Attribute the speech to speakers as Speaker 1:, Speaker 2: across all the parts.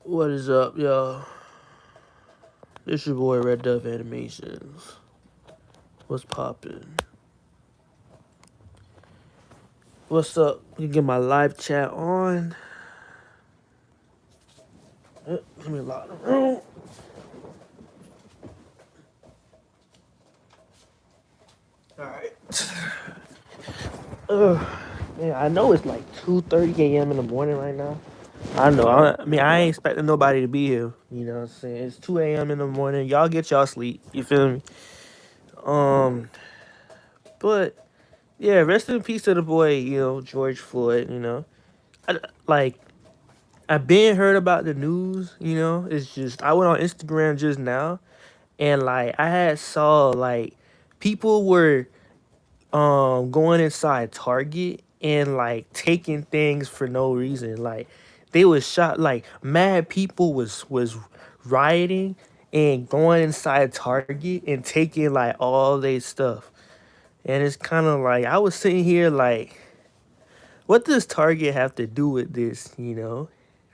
Speaker 1: What is up, y'all? It's your boy Red Dove Animations. What's poppin'? What's up? You get my live chat on. Let me lock the room. Alright. Man, I know it's like 2:30 a.m. in the morning right now. I know. I ain't expecting nobody to be here. You know what I'm saying? It's 2 a.m. in the morning. Y'all get y'all sleep. You feel me? Um, but yeah, rest in peace to the boy, George Floyd, I, like, I've been heard about the news, It's just I went on Instagram just now and like I had saw like people were going inside Target and like taking things for no reason. Like they was shot like mad people was rioting and going inside Target and taking like all their stuff. And it's kind of like I was sitting here like what does Target have to do with this?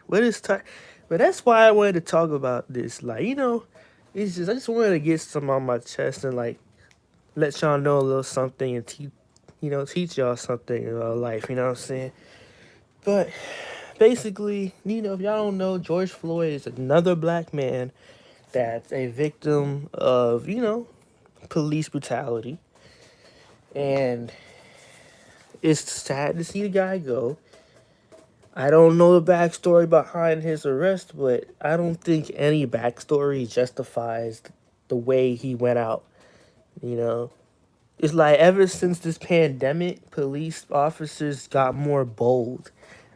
Speaker 1: What is Target? But that's why I wanted to talk about this. Like, it's just I just wanted to get some on my chest and like let y'all know a little something and teach y'all something about life. You know what I'm saying? But basically, if y'all don't know, George Floyd is another black man that's a victim of police brutality, and it's sad to see the guy go. I don't know the backstory behind his arrest, but I don't think any backstory justifies the way he went out. You know, it's like ever since this pandemic, police officers got more bold.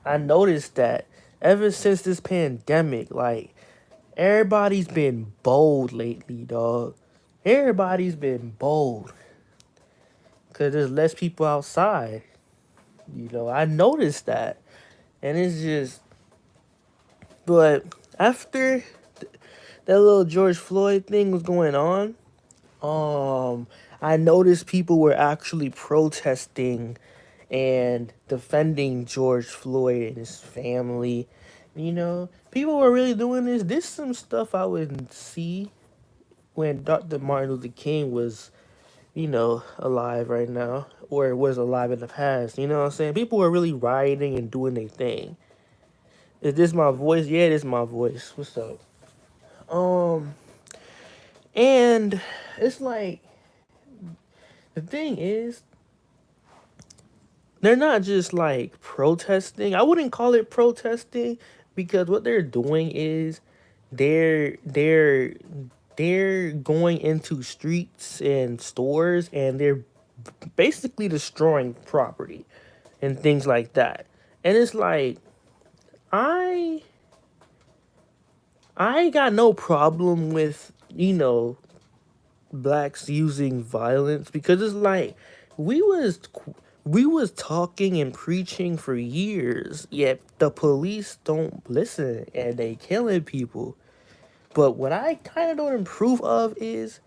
Speaker 1: I noticed that ever since this pandemic, like everybody's been bold lately, dog. Everybody's been bold because there's less people outside. I noticed that, and it's just. But after that little George Floyd thing was going on, I noticed people were actually protesting and defending George Floyd and his family. People were really doing this. This is some stuff I wouldn't see when Dr. Martin Luther King was, alive right now, or was alive in the past. You know what I'm saying? People were really rioting and doing their thing. Is this my voice? Yeah, this is my voice. What's up? Um, and it's like the thing is, they're not just like protesting. I wouldn't call it protesting because what they're doing is they're they're they're going into streets and stores and they're basically destroying property and things like that. And it's like I I got no problem with, blacks using violence because it's like we was we was talking and preaching for years, yet the police don't listen and they killing people. But what I kind of don't approve of is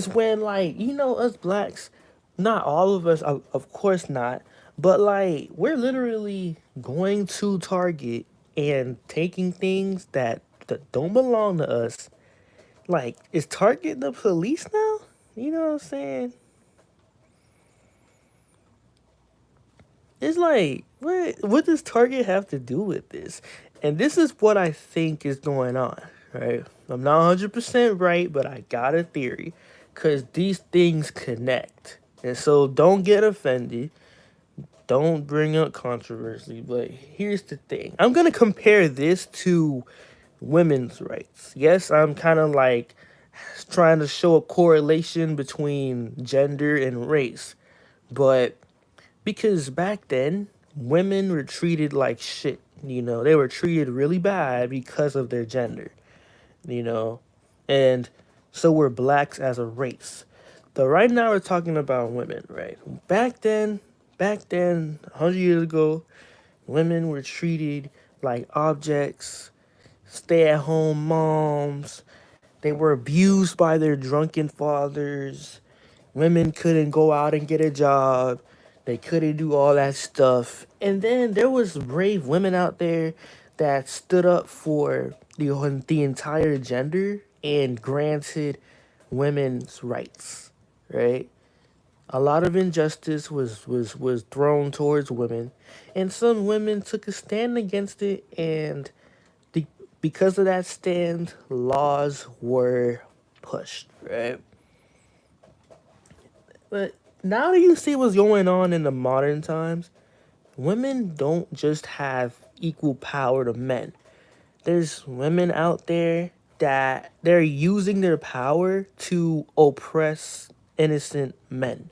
Speaker 1: when like us blacks, not all of us, of course not, but like we're literally going to Target and taking things that don't belong to us. Like, is Target the police now? You know what I'm saying? It's like, what does Target have to do with this? And this is what I think is going on, right? I'm not 100% right, but I got a theory. Because these things connect. And so don't get offended. Don't bring up controversy. But here's the thing. I'm going to compare this to women's rights. Yes, I'm kind of like trying to show a correlation between gender and race. But because back then, women were treated like shit. They were treated really bad because of their gender. You know, and so were blacks as a race. But right now we're talking about women, right? Back then, 100 years ago, women were treated like objects, stay-at-home moms. They were abused by their drunken fathers. Women couldn't go out and get a job. They couldn't do all that stuff. And then there was brave women out there that stood up for the entire gender and granted women's rights, right? A lot of injustice was thrown towards women, and some women took a stand against it, and the, because of that stand, laws were pushed, right? But now that you see what's going on in the modern times, women don't just have equal power to men. There's women out there that they're using their power to oppress innocent men.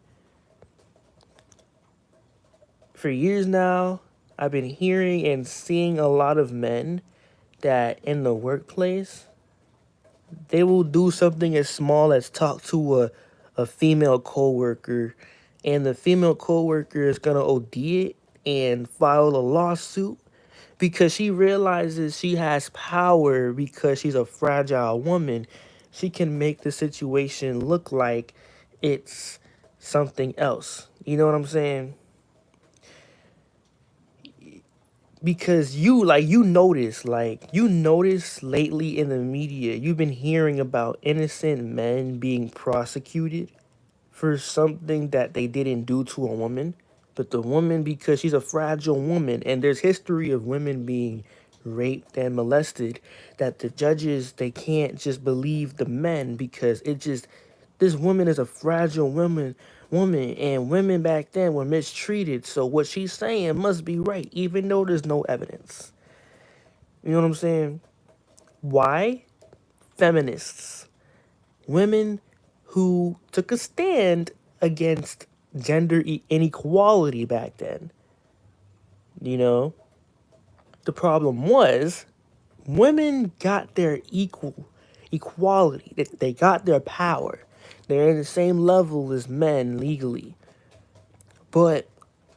Speaker 1: For years now, I've been hearing and seeing a lot of men that in the workplace, they will do something as small as talk to a female coworker, and the female coworker is gonna OD it and file a lawsuit because she realizes she has power because she's a fragile woman. She can make the situation look like it's something else. You know what I'm saying? Because you notice lately in the media, you've been hearing about innocent men being prosecuted for something that they didn't do to a woman. But the woman, because she's a fragile woman, and there's history of women being raped and molested, that the judges, they can't just believe the men because it just, this woman is a fragile woman, and women back then were mistreated. So what she's saying must be right, even though there's no evidence. You know what I'm saying? Why? Feminists. Women who took a stand against gender inequality back then. You know, the problem was women got their equality. They got their power. They're in the same level as men legally. But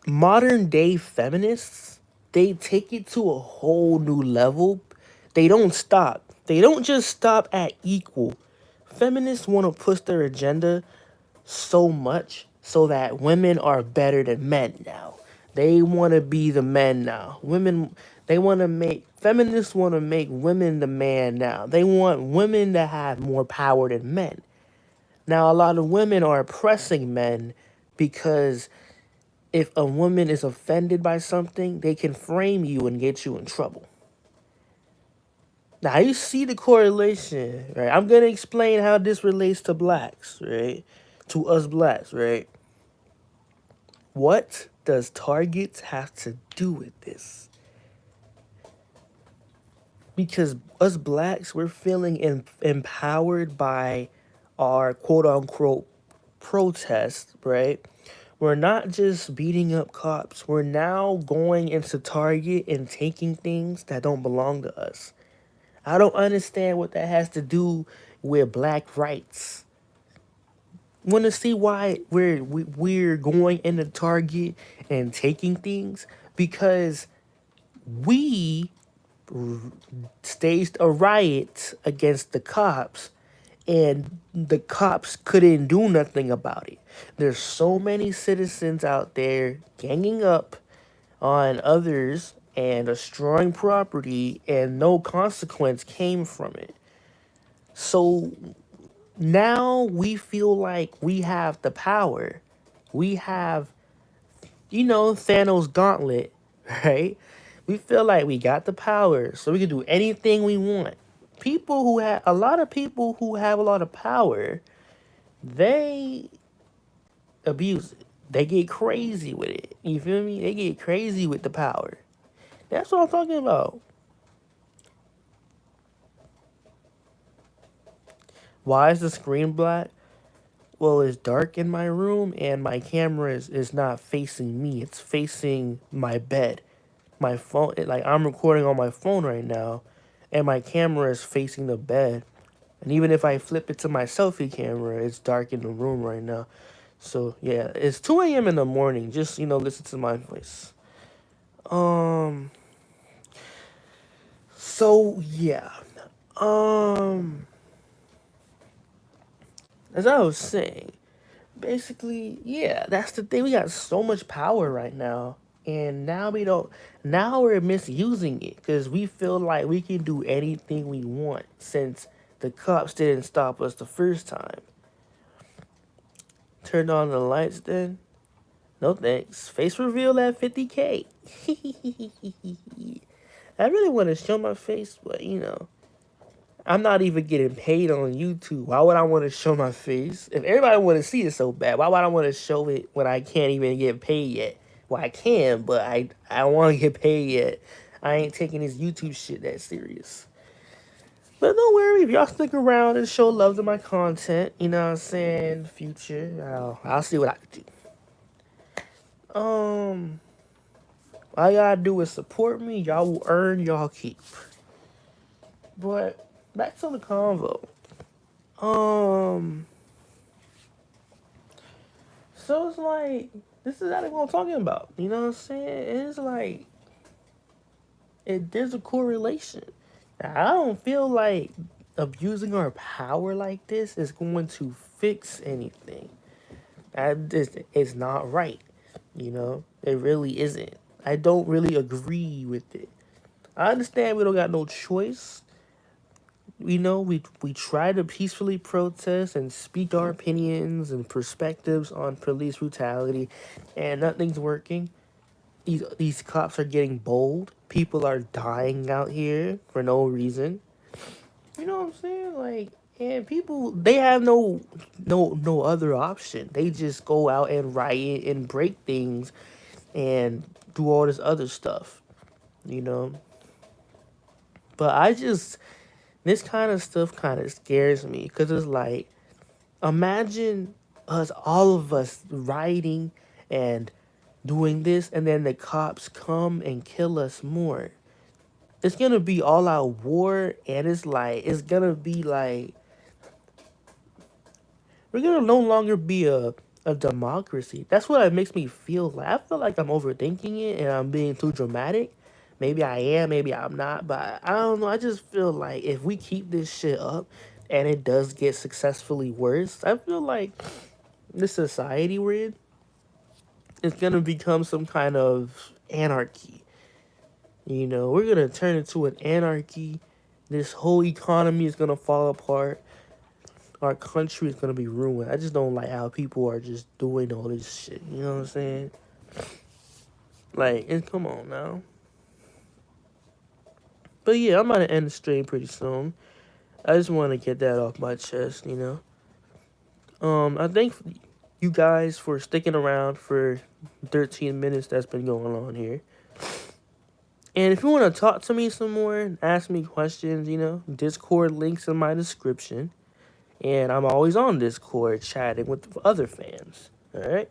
Speaker 1: modern day feminists, they take it to a whole new level. They don't stop. They don't just stop at equal. Feminists want to push their agenda so much so that women are better than men now. They want to be the men now. They want to make, feminists want to make women the man now. They want women to have more power than men. Now, a lot of women are oppressing men because if a woman is offended by something, they can frame you and get you in trouble. Now, you see the correlation, right? I'm going to explain how this relates to blacks, right? To us blacks, right? What does Target have to do with this? Because us blacks, we're feeling empowered by our quote unquote protest, right? We're not just beating up cops. We're now going into Target and taking things that don't belong to us. I don't understand what that has to do with black rights. Want to see why we're going into Target and taking things? Because we staged a riot against the cops, and the cops couldn't do nothing about it. There's so many citizens out there ganging up on others and destroying property, and no consequence came from it. So now we feel like we have the power. We have, Thanos' gauntlet, right? We feel like we got the power, so we can do anything we want. A lot of people who have a lot of power, they abuse it. They get crazy with it. You feel me? They get crazy with the power. That's what I'm talking about. Why is the screen black? Well, it's dark in my room and my camera is not facing me. It's facing my bed. My phone, like I'm recording on my phone right now, and my camera is facing the bed. And even if I flip it to my selfie camera, it's dark in the room right now. So yeah, it's 2 a.m. in the morning. Just listen to my voice. Um. So yeah. Um. As I was saying, basically, yeah, that's the thing. We got so much power right now. And now we don't. Now we're misusing it because we feel like we can do anything we want since the cops didn't stop us the first time. Turn on the lights then. No thanks. Face reveal at 50K. I really want to show my face, but I'm not even getting paid on YouTube. Why would I want to show my face? If everybody want to see it so bad, why would I want to show it when I can't even get paid yet? Well, I can, but I don't want to get paid yet. I ain't taking this YouTube shit that serious. But don't worry, if y'all stick around and show love to my content, you know what I'm saying, future, I'll see what I can do. All y'all do is support me. Y'all will earn, y'all keep. But back to the convo. So it's like, this is exactly what I'm talking about. You know what I'm saying? It's like, there's a correlation. I don't feel like abusing our power like this is going to fix anything. It's not right. It really isn't. I don't really agree with it. I understand we don't got no choice. We try to peacefully protest and speak our opinions and perspectives on police brutality, and nothing's working. These cops are getting bold. People are dying out here for no reason. You know what I'm saying? Like, and people, they have no other option. They just go out and riot and break things and do all this other stuff. You know. But this kind of stuff kind of scares me because it's like, imagine all of us rioting and doing this, and then the cops come and kill us more. It's gonna be all out war, and it's gonna be like, we're gonna no longer be a democracy. That's what it makes me feel like. I feel like I'm overthinking it and I'm being too dramatic. Maybe I am, maybe I'm not, but I don't know. I just feel like if we keep this shit up and it does get successfully worse, I feel like the society we're in is gonna become some kind of anarchy. We're gonna turn into an anarchy. This whole economy is gonna fall apart. Our country is gonna be ruined. I just don't like how people are just doing all this shit. You know what I'm saying? Like, come on now. But yeah, I'm about to end the stream pretty soon. I just want to get that off my chest. I thank you guys for sticking around for 13 minutes that's been going on here. And if you want to talk to me some more and ask me questions, Discord links in my description. And I'm always on Discord chatting with other fans. Alright?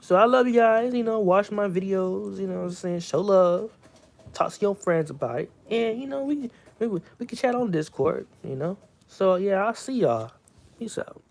Speaker 1: So I love you guys, watch my videos, what I'm saying, show love, talk to your friends about it. And, we can chat on Discord, So yeah, I'll see y'all. Peace out.